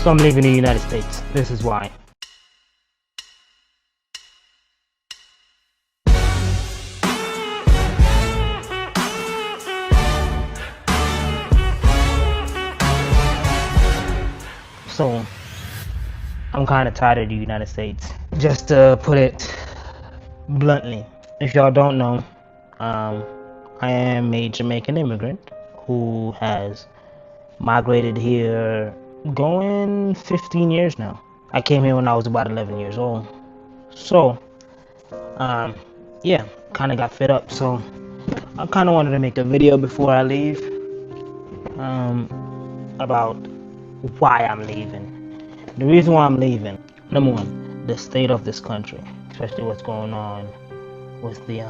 So I'm leaving the United States. This is why. So I'm kind of tired of the United States. Just to put it bluntly, if y'all don't know, I am a Jamaican immigrant who has migrated here going 15 years now. I came here when I was about 11 years old. So, yeah, kind of got fed up. So I kind of wanted to make a video before I leave about why I'm leaving. The reason why I'm leaving, number one, the state of this country, especially what's going on with the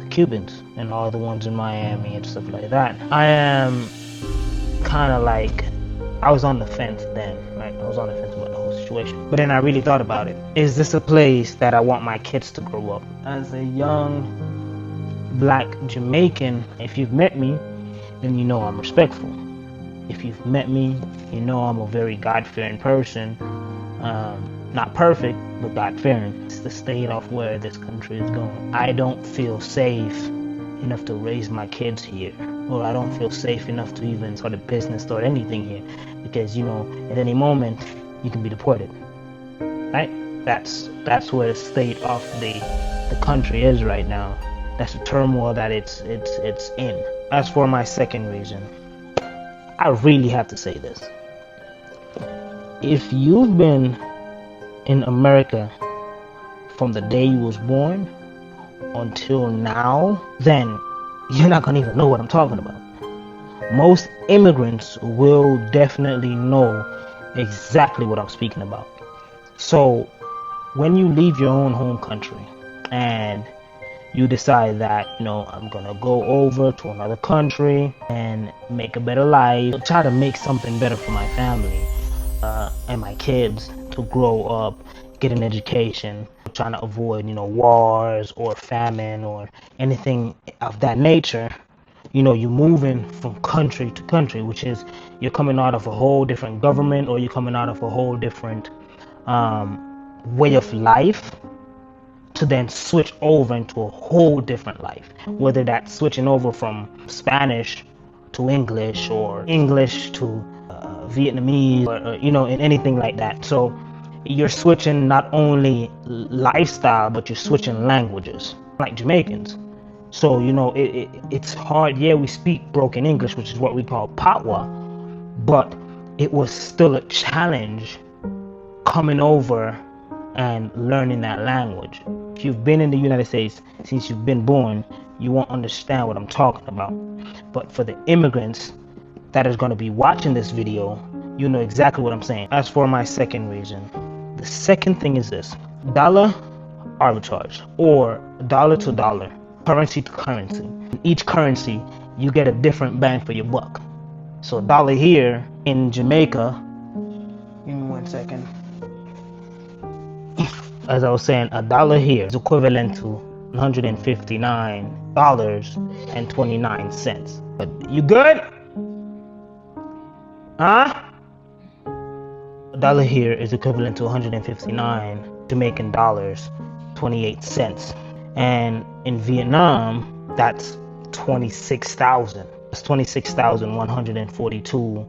Cubans and all the ones in Miami and stuff like that. I am kind of like, I was on the fence then, right? I was on the fence about the whole situation. But then I really thought about it. Is this a place that I want my kids to grow up? As a young black Jamaican, if you've met me, then you know I'm respectful. If you've met me, you know I'm a very God-fearing person. Not perfect, but God-fearing. It's the state of where this country is going. I don't feel safe enough to raise my kids here, or I don't feel safe enough to even start a business, start anything here, because you know at any moment you can be deported, right? That's where the state of the country is right now. That's the turmoil that it's in. As for my second reason, I really have to say this. If you've been in America from the day you was born until now, then you're not gonna even know what I'm talking about. Most immigrants will definitely know exactly what I'm speaking about. So when you leave your own home country and you decide that, you know, I'm gonna go over to another country and make a better life, try to make something better for my family and my kids to grow up, get an education, trying to avoid, you know, wars or famine or anything of that nature. You know, you're moving from country to country, which is you're coming out of a whole different government, or you're coming out of a whole different way of life, to then switch over into a whole different life, whether that's switching over from Spanish to English, or English to Vietnamese, or you know, and anything like that. So you're switching not only lifestyle, but you're switching languages, like Jamaicans. So you know, it's hard. Yeah, we speak broken English, which is what we call patois, but it was still a challenge coming over and learning that language. If you've been in the United States since you've been born, you won't understand what I'm talking about. But for the immigrants that is going to be watching this video, you know exactly what I'm saying. As for my second reason, the second thing is this: dollar arbitrage, or dollar to dollar, currency to currency. In each currency, you get a different bang for your buck. So dollar here in Jamaica, give me 1 second. As I was saying, a dollar here is equivalent to $159.29. But you good? Huh? A dollar here is equivalent to 159 Jamaican dollars, 28 cents. And in Vietnam, that's 26,000. That's 26,142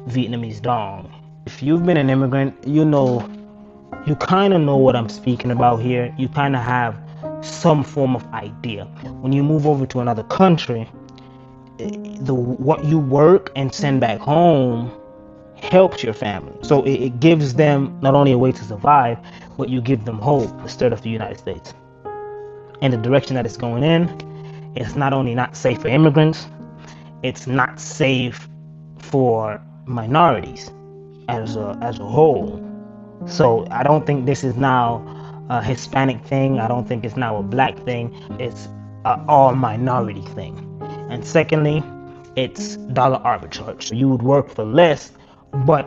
Vietnamese dong. If you've been an immigrant, you know, you kind of know what I'm speaking about here. You kind of have some form of idea. When you move over to another country, what you work and send back home helps your family. So it gives them not only a way to survive, but you give them hope instead of the United States. And the direction that it's going in, it's not only not safe for immigrants, it's not safe for minorities as a whole. So I don't think this is now a Hispanic thing. I don't think it's now a black thing. It's an all minority thing. And secondly, it's dollar arbitrage. You would work for less, but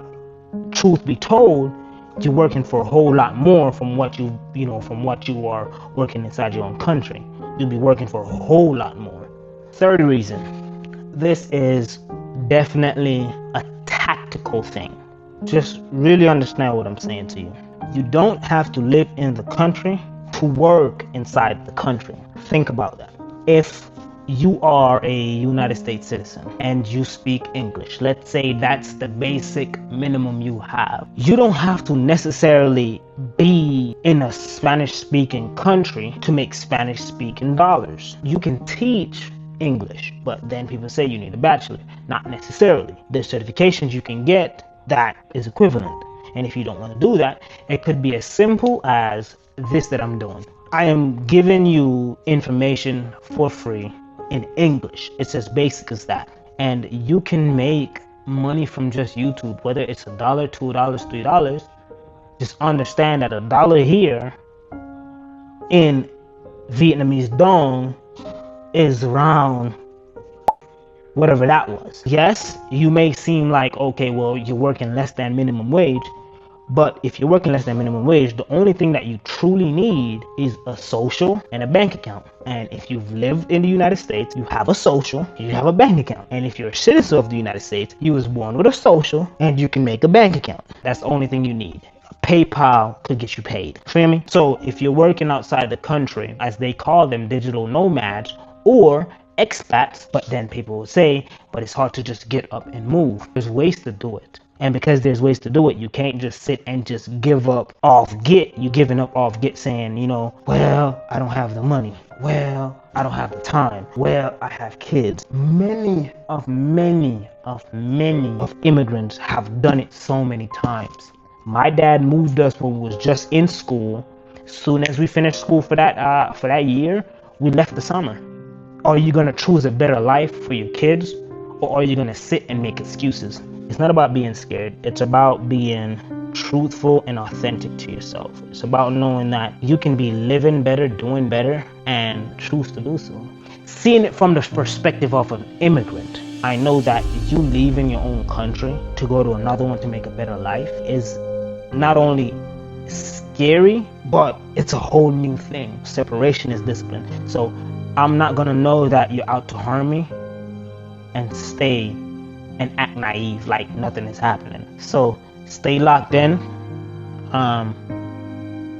truth be told, you're working for a whole lot more from what you are working inside your own country. You'll be working for a whole lot more. Third reason, this is definitely a tactical thing. Just really understand what I'm saying to you. You don't have to live in the country to work inside the country. Think about that. If you are a United States citizen and you speak English, let's say that's the basic minimum you have. You don't have to necessarily be in a Spanish speaking country to make Spanish speaking dollars. You can teach English, but then people say you need a bachelor. Not necessarily. There's certifications you can get that is equivalent. And if you don't want to do that, it could be as simple as this that I'm doing. I am giving you information for free in English. It's as basic as that. And you can make money from just YouTube, whether it's $1, $2, $3. Just understand that $1 here in Vietnamese dong is around whatever that was. Yes, you may seem like, okay, well, you're working less than minimum wage. But if you're working less than minimum wage, the only thing that you truly need is a social and a bank account. And if you've lived in the United States, you have a social, you have a bank account. And if you're a citizen of the United States, you was born with a social and you can make a bank account. That's the only thing you need. PayPal could get you paid. Feel me? So if you're working outside the country, as they call them, digital nomads or expats, but then people will say, but it's hard to just get up and move. There's ways to do it. And because there's ways to do it, you can't just sit and just give up off get. You're giving up off get saying, well, I don't have the money. Well, I don't have the time. Well, I have kids. Many of immigrants have done it so many times. My dad moved us when we was just in school. Soon as we finished school for that year, we left the summer. Are you gonna choose a better life for your kids, or are you gonna sit and make excuses? It's not about being scared. It's about being truthful and authentic to yourself. It's about knowing that you can be living better, doing better, and choose to do so. Seeing it from the perspective of an immigrant, I know that you leaving your own country to go to another one to make a better life is not only scary, but it's a whole new thing. Separation is discipline. So I'm not gonna know that you're out to harm me and stay and act naive like nothing is happening. So stay locked in,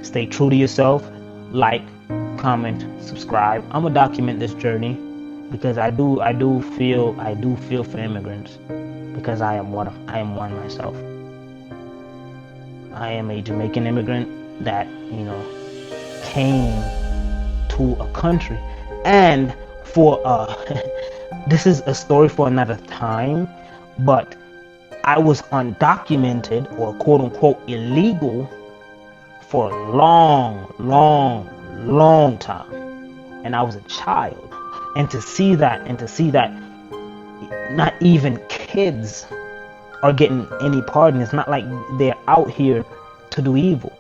stay true to yourself, like, comment, subscribe. I'm gonna document this journey because I do feel for immigrants, because I am one myself. I am a Jamaican immigrant that came to a country, and for this is a story for another time, but I was undocumented or quote unquote illegal for a long time, and I was a child. And to see that not even kids are getting any pardon. It's not like they're out here to do evil.